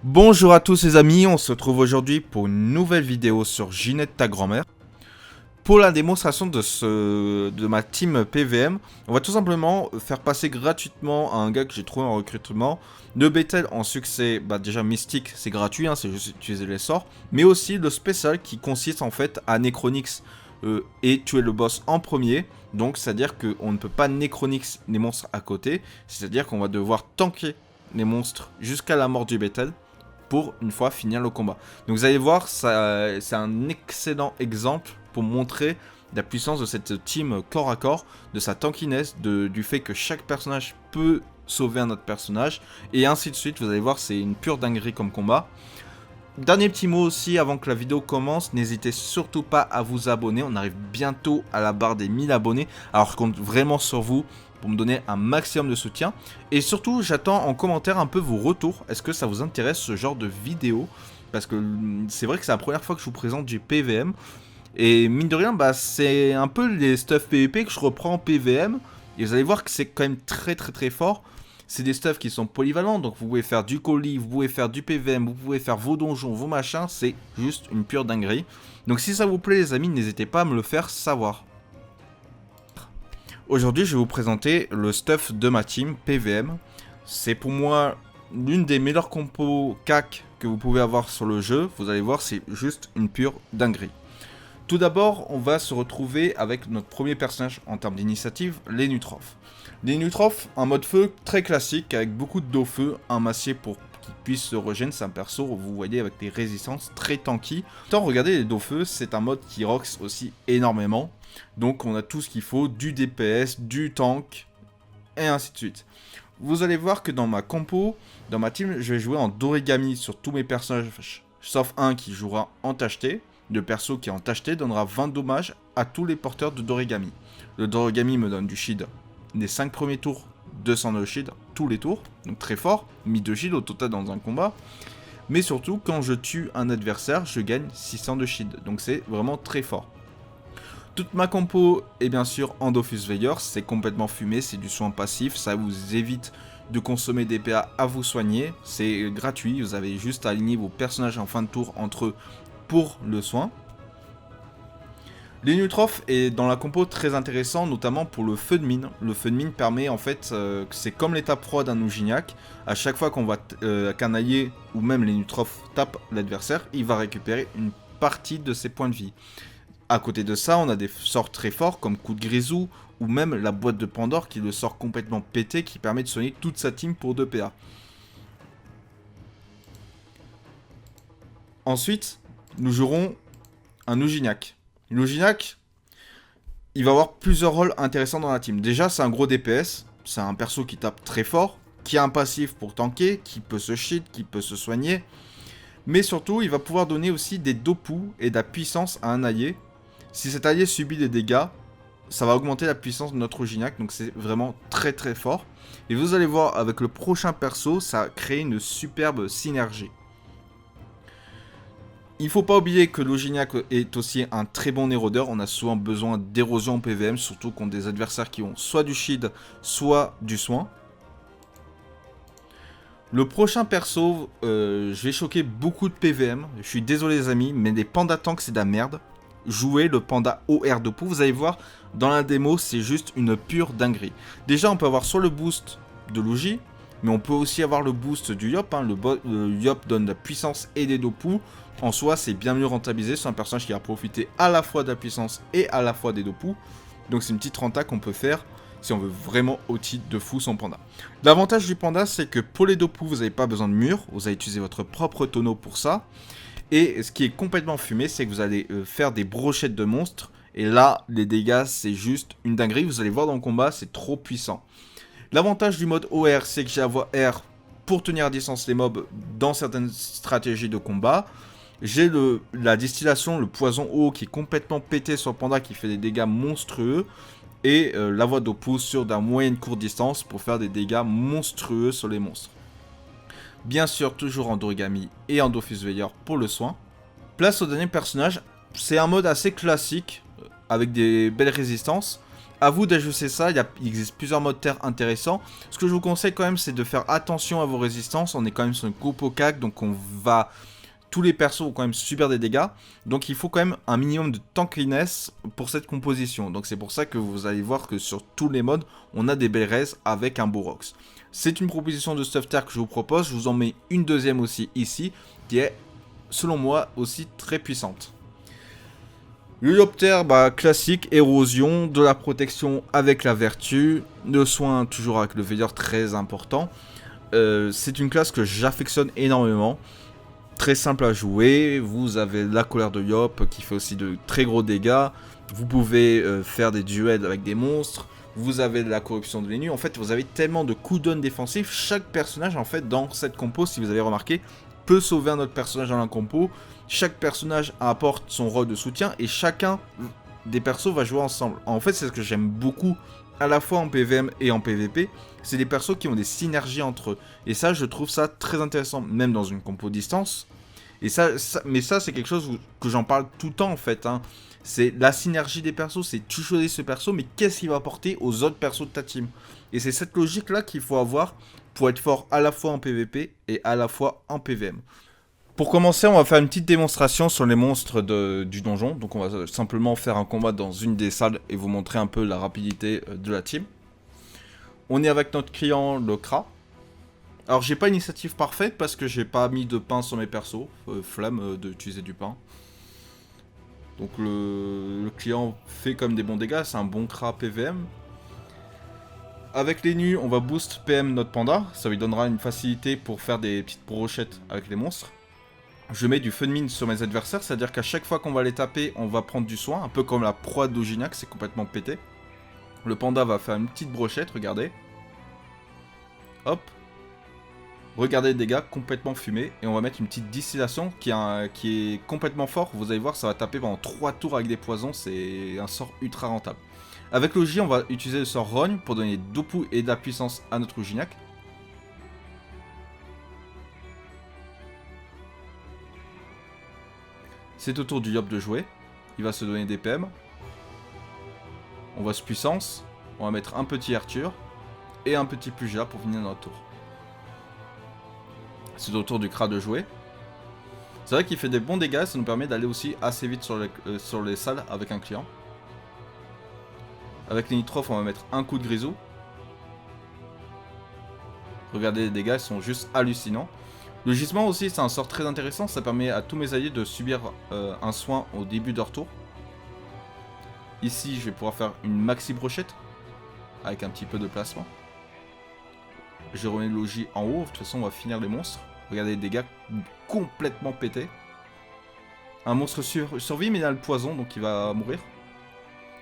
Bonjour à tous les amis, on se retrouve aujourd'hui pour une nouvelle vidéo sur Ginette ta grand-mère. Pour la démonstration de ma team PVM, on va tout simplement faire passer gratuitement à un gars que j'ai trouvé en recrutement le Bethel en succès, déjà mystique, c'est gratuit, c'est juste utiliser les sorts, mais aussi le spécial qui consiste en fait à Necronix et tuer le boss en premier. Donc c'est à dire qu'on ne peut pas Necronix les monstres à côté, c'est à dire qu'on va devoir tanker les monstres jusqu'à la mort du Bethel pour une fois finir le combat. Donc vous allez voir, c'est un excellent exemple pour montrer la puissance de cette team corps à corps, de sa tankiness, du fait que chaque personnage peut sauver un autre personnage, et ainsi de suite. Vous allez voir, c'est une pure dinguerie comme combat. Dernier petit mot aussi avant que la vidéo commence, n'hésitez surtout pas à vous abonner, on arrive bientôt à la barre des 1000 abonnés, alors je compte vraiment sur vous pour me donner un maximum de soutien. Et surtout, j'attends en commentaire un peu vos retours, est-ce que ça vous intéresse ce genre de vidéo? Parce que c'est vrai que c'est la première fois que je vous présente du PVM, et mine de rien, c'est un peu les stuff PVP que je reprends en PVM, et vous allez voir que c'est quand même très fort. C'est des stuffs qui sont polyvalents, donc vous pouvez faire du colis, vous pouvez faire du PVM, vous pouvez faire vos donjons, vos machins, c'est juste une pure dinguerie. Donc si ça vous plaît les amis, n'hésitez pas à me le faire savoir. Aujourd'hui je vais vous présenter le stuff de ma team PVM. C'est pour moi l'une des meilleures compos CAC que vous pouvez avoir sur le jeu. Vous allez voir, c'est juste une pure dinguerie. Tout d'abord, on va se retrouver avec notre premier personnage en termes d'initiative, les Nutrophes. Les Nutrophes, un mode feu très classique avec beaucoup de dos feu, un massier pour qu'il puisse se régénérer. C'est un perso, vous voyez, avec des résistances très tanky. Tant regardez les dos feu, c'est un mode qui rocks aussi énormément. Donc on a tout ce qu'il faut, du DPS, du tank, et ainsi de suite. Vous allez voir que dans ma compo, dans ma team, je vais jouer en Dorigami sur tous mes personnages, sauf un qui jouera en tacheté. Le perso qui est en tacheté donnera 20 dommages à tous les porteurs de Dorigami. Le Dorigami me donne du shield des 5 premiers tours, 200 de shield tous les tours, donc très fort, 1000 de shield au total dans un combat. Mais surtout, quand je tue un adversaire, je gagne 600 de shield, donc c'est vraiment très fort. Toute ma compo est bien sûr en Dofus Veilleur, c'est complètement fumé, c'est du soin passif, ça vous évite de consommer des PA à vous soigner, c'est gratuit, vous avez juste à aligner vos personnages en fin de tour entre eux pour le soin. Les Nutrophes est dans la compo très intéressant, notamment pour le feu de mine. Le feu de mine permet en fait, c'est comme l'étape froide d'un Ougignac. À chaque fois qu'on va qu'un allié ou même les Nutrophes tapent l'adversaire, il va récupérer une partie de ses points de vie. À côté de ça, on a des sorts très forts comme coup de grisou ou même la boîte de Pandore qui le sort complètement pété qui permet de soigner toute sa team pour 2 PA. Ensuite, nous jouerons un Ougignac. L'Ougignac, il va avoir plusieurs rôles intéressants dans la team. Déjà, c'est un gros DPS, c'est un perso qui tape très fort, qui a un passif pour tanker, qui peut se shield, qui peut se soigner. Mais surtout, il va pouvoir donner aussi des dopus et de la puissance à un allié. Si cet allié subit des dégâts, ça va augmenter la puissance de notre Ougignac, donc c'est vraiment très fort. Et vous allez voir, avec le prochain perso, ça crée une superbe synergie. Il faut pas oublier que l'Ougignac est aussi un très bon érodeur, on a souvent besoin d'érosion en PVM, surtout contre des adversaires qui ont soit du shield, soit du soin. Le prochain perso, je vais choquer beaucoup de PVM, je suis désolé les amis, mais les pandas tanks c'est de la merde. Jouez le panda OR de pou, vous allez voir, dans la démo c'est juste une pure dinguerie. Déjà on peut avoir soit le boost de Lougi, mais on peut aussi avoir le boost du Yop, le Yop donne de la puissance et des dopus. En soi, c'est bien mieux rentabilisé, c'est un personnage qui va profiter à la fois de la puissance et à la fois des dopus. Donc c'est une petite renta qu'on peut faire si on veut vraiment outil de fou son panda. L'avantage du panda, c'est que pour les dopus, vous n'avez pas besoin de mur, vous allez utiliser votre propre tonneau pour ça. Et ce qui est complètement fumé, c'est que vous allez faire des brochettes de monstres. Et là, les dégâts, c'est juste une dinguerie. Vous allez voir dans le combat, c'est trop puissant. L'avantage du mode OR, c'est que j'ai la voie R pour tenir à distance les mobs dans certaines stratégies de combat. J'ai la distillation, le poison eau qui est complètement pété sur le panda qui fait des dégâts monstrueux. Et la voie d'opus sur de la moyenne courte distance pour faire des dégâts monstrueux sur les monstres. Bien sûr, toujours en Dorigami et en Dofus Veilleur pour le soin. Place au dernier personnage, c'est un mode assez classique avec des belles résistances. à vous d'ajuster ça, il existe plusieurs modes terre intéressants. Ce que je vous conseille quand même, c'est de faire attention à vos résistances. On est quand même sur une compo CAC, donc tous les persos vont quand même subir des dégâts. Donc il faut quand même un minimum de tankiness pour cette composition. Donc c'est pour ça que vous allez voir que sur tous les modes, on a des belles raises avec un Borox. C'est une proposition de stuff terre que je vous propose. Je vous en mets une deuxième aussi ici, qui est, selon moi, aussi très puissante. L'Uoptère, classique, érosion, de la protection avec la vertu, le soin toujours avec le veilleur très important. C'est une classe que j'affectionne énormément. Très simple à jouer, vous avez la colère de Yop qui fait aussi de très gros dégâts. Vous pouvez faire des duels avec des monstres. Vous avez de la corruption de l'ennemi. En fait, vous avez tellement de cooldowns défensifs. Chaque personnage, en fait, dans cette compo, si vous avez remarqué, peut sauver un autre personnage dans la compo. Chaque personnage apporte son rôle de soutien et chacun des persos va jouer ensemble. En fait, c'est ce que j'aime beaucoup, à la fois en PVM et en PVP. C'est des persos qui ont des synergies entre eux. Et ça, je trouve ça très intéressant, même dans une compo distance. Et mais ça, c'est quelque chose que j'en parle tout le temps, en fait. Hein. C'est la synergie des persos, c'est tu choisis ce perso, mais qu'est-ce qu'il va apporter aux autres persos de ta team. Et c'est cette logique-là qu'il faut avoir pour être fort à la fois en PVP et à la fois en PVM. Pour commencer, on va faire une petite démonstration sur les monstres du donjon. Donc on va simplement faire un combat dans une des salles et vous montrer un peu la rapidité de la team. On est avec notre client, le Kra. Alors j'ai pas une initiative parfaite parce que j'ai pas mis de pain sur mes persos. Flemme d'utiliser du pain. Donc le client fait comme des bons dégâts, c'est un bon Kra PVM. Avec les nus, on va boost PM notre panda. Ça lui donnera une facilité pour faire des petites brochettes avec les monstres. Je mets du feu de mine sur mes adversaires, c'est-à-dire qu'à chaque fois qu'on va les taper, on va prendre du soin, un peu comme la proie d'Oginac, c'est complètement pété. Le panda va faire une petite brochette, regardez. Hop. Regardez les dégâts, complètement fumés. Et on va mettre une petite distillation qui est complètement fort. Vous allez voir, ça va taper pendant 3 tours avec des poisons, c'est un sort ultra rentable. Avec le J, on va utiliser le sort rogne pour donner d'Opu et de la puissance à notre Oginac. C'est au tour du Yop de jouer. Il va se donner des PM. On va se puissance. On va mettre un petit Arthur. Et un petit Puja pour finir notre tour. C'est au tour du Kra de jouer. C'est vrai qu'il fait des bons dégâts. Ça nous permet d'aller aussi assez vite sur les salles avec un client. Avec les nitrophes, on va mettre un coup de grisou. Regardez les dégâts, ils sont juste hallucinants. Le gisement aussi, c'est un sort très intéressant, ça permet à tous mes alliés de subir un soin au début de leur tour. Ici, je vais pouvoir faire une maxi brochette, avec un petit peu de placement. Je remets le logis en haut, de toute façon on va finir les monstres. Regardez les dégâts complètement pétés. Un monstre survit mais il a le poison, donc il va mourir.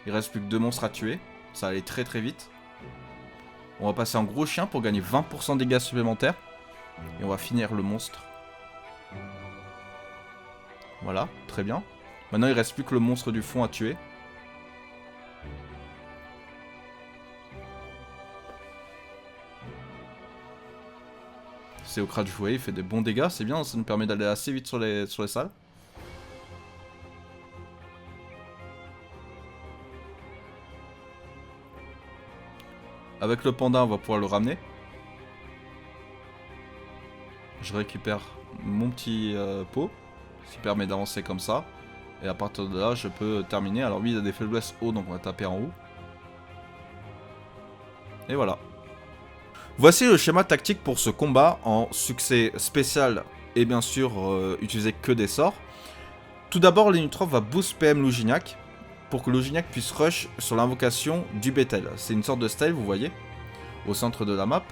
Il reste plus que 2 monstres à tuer, ça va aller très très vite. On va passer en gros chien pour gagner 20% de dégâts supplémentaires. Et on va finir le monstre. Voilà, très bien. Maintenant il reste plus que le monstre du fond à tuer. C'est au Kra de jouer, il fait des bons dégâts, c'est bien, ça nous permet d'aller assez vite sur les salles. Avec le panda, on va pouvoir le ramener. Je récupère mon petit pot, ce qui permet d'avancer comme ça. Et à partir de là, je peux terminer. Alors lui, il a des faiblesses haut, donc on va taper en haut. Et voilà. Voici le schéma tactique pour ce combat en succès spécial et bien sûr utiliser que des sorts. Tout d'abord, Lenutroph va boost PM Loginac pour que Loginac puisse rush sur l'invocation du Bethel. C'est une sorte de style, vous voyez, au centre de la map.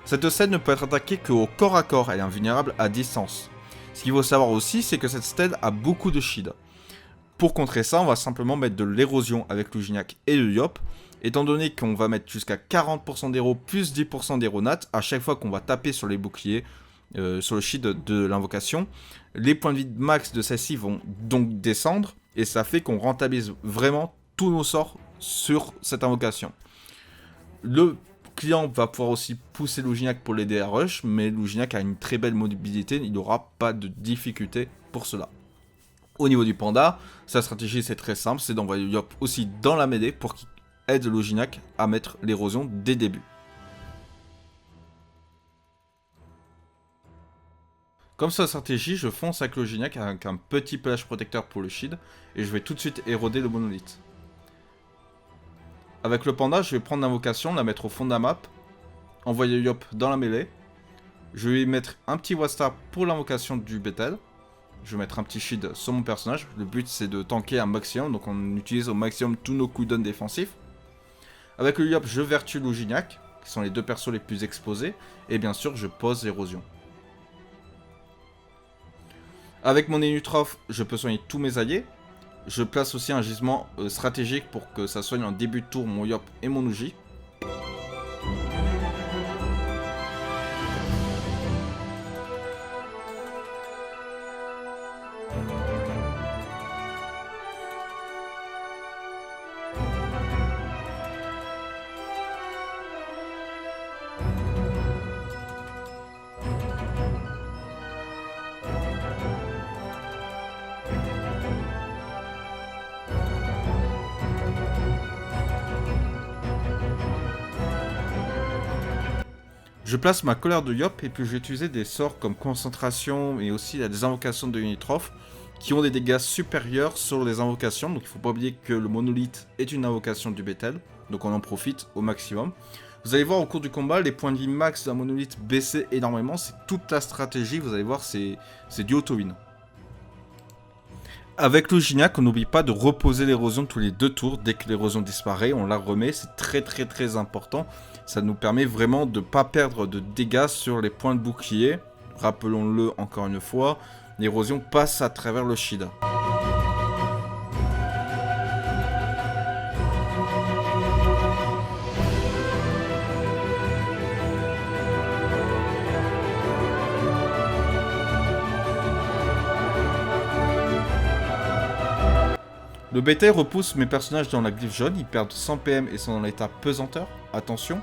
Cette stèle ne peut être attaquée qu'au corps à corps, elle est invulnérable à distance. Ce qu'il faut savoir aussi, c'est que cette stèle a beaucoup de shield. Pour contrer ça, on va simplement mettre de l'érosion avec Loginac et le Yop. Étant donné qu'on va mettre jusqu'à 40% d'héros plus 10% d'héros nat à chaque fois qu'on va taper sur les boucliers, sur le shield de l'invocation, les points de vie max de celle-ci vont donc descendre et ça fait qu'on rentabilise vraiment tous nos sorts sur cette invocation. Le client va pouvoir aussi pousser Loginac pour l'aider à rush, mais Loginac a une très belle mobilité, il n'aura pas de difficulté pour cela. Au niveau du panda, sa stratégie c'est très simple, c'est d'envoyer Yop aussi dans la mêlée pour qu'il aide Logignac à mettre l'érosion dès le début. Comme sa stratégie, je fonce avec Logignac avec un petit pelage protecteur pour le shield et je vais tout de suite éroder le monolithe. Avec le panda, je vais prendre l'invocation, la mettre au fond de la map, envoyer Yop dans la mêlée. Je vais mettre un petit Wastar pour l'invocation du Bethel. Je vais mettre un petit shield sur mon personnage. Le but c'est de tanker un maximum, donc on utilise au maximum tous nos cooldowns défensifs. Avec le Yop, je vertue Logignac, qui sont les deux persos les plus exposés. Et bien sûr, je pose l'érosion. Avec mon Inutroph, je peux soigner tous mes alliés. Je place aussi un gisement stratégique pour que ça soigne en début de tour mon Yop et mon Uji. Je place ma colère de Yop et puis je vais utiliser des sorts comme concentration et aussi des invocations de Unitroph qui ont des dégâts supérieurs sur les invocations. Donc il ne faut pas oublier que le monolithe est une invocation du Bethel, donc on en profite au maximum. Vous allez voir au cours du combat, les points de vie max d'un monolithe baissaient énormément, c'est toute la stratégie, vous allez voir, c'est du auto-win. Avec Logignac, on n'oublie pas de reposer l'érosion tous les 2 tours. Dès que l'érosion disparaît, on la remet. C'est très important. Ça nous permet vraiment de ne pas perdre de dégâts sur les points de bouclier. Rappelons-le encore une fois, l'érosion passe à travers le shield. Le Bethel repousse mes personnages dans la glyphe jaune, ils perdent 100 PM et sont dans l'état pesanteur, attention.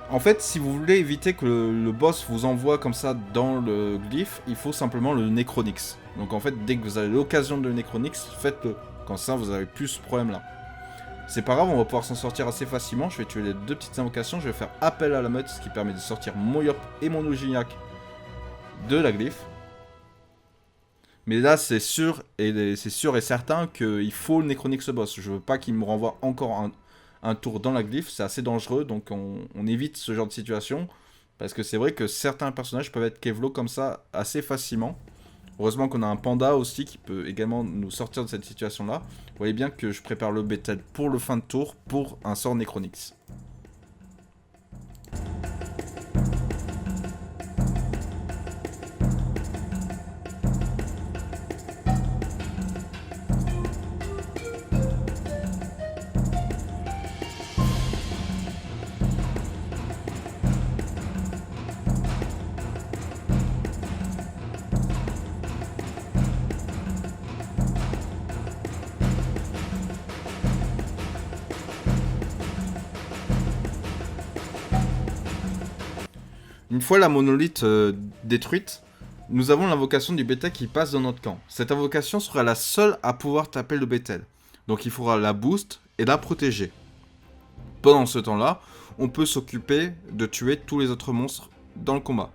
En fait, si vous voulez éviter que le boss vous envoie comme ça dans le glyphe, il faut simplement le Necronix. Donc en fait, dès que vous avez l'occasion de le Necronix, faites-le. Comme ça, vous avez plus ce problème-là. C'est pas grave, on va pouvoir s'en sortir assez facilement. Je vais tuer les 2 petites invocations, je vais faire appel à la meute, ce qui permet de sortir mon Yop et mon Logignac de la glyphe. Mais là, c'est sûr et certain qu'il faut le Necronix ce boss. Je veux pas qu'il me renvoie encore un tour dans la glyphe. C'est assez dangereux, donc on évite ce genre de situation. Parce que c'est vrai que certains personnages peuvent être Kevlo comme ça assez facilement. Heureusement qu'on a un panda aussi qui peut également nous sortir de cette situation-là. Vous voyez bien que je prépare le Bethel pour le fin de tour pour un sort Necronix. Une fois la monolithe détruite, nous avons l'invocation du Bethel qui passe dans notre camp. Cette invocation sera la seule à pouvoir taper le Bethel. Donc il faudra la boost et la protéger. Pendant ce temps-là, on peut s'occuper de tuer tous les autres monstres dans le combat.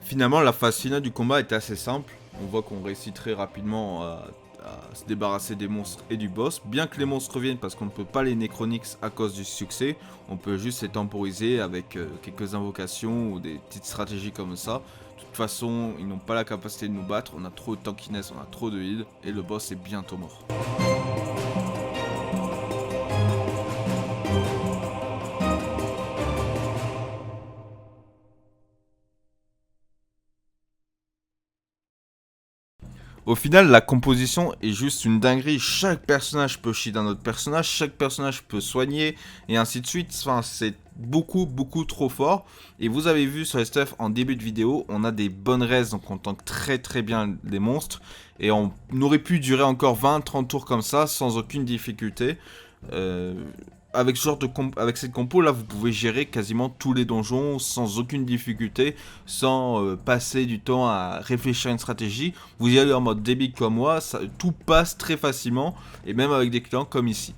Finalement, la phase finale du combat est assez simple. On voit qu'on réussit très rapidement à se débarrasser des monstres et du boss. Bien que les monstres reviennent parce qu'on ne peut pas les Necronix à cause du succès, on peut juste les temporiser avec quelques invocations ou des petites stratégies comme ça. De toute façon, ils n'ont pas la capacité de nous battre, on a trop de tankiness, on a trop de heal, et le boss est bientôt mort. Au final, la composition est juste une dinguerie. Chaque personnage peut chier d'un autre personnage, chaque personnage peut soigner, et ainsi de suite. Enfin, c'est beaucoup trop fort. Et vous avez vu sur les stuff en début de vidéo, on a des bonnes raises, donc on tank très bien les monstres. Et on aurait pu durer encore 20-30 tours comme ça, sans aucune difficulté. Euh, avec, avec cette compo là, vous pouvez gérer quasiment tous les donjons sans aucune difficulté, sans passer du temps à réfléchir à une stratégie. Vous y allez en mode débit comme moi, ça, tout passe très facilement, et même avec des clients comme ici.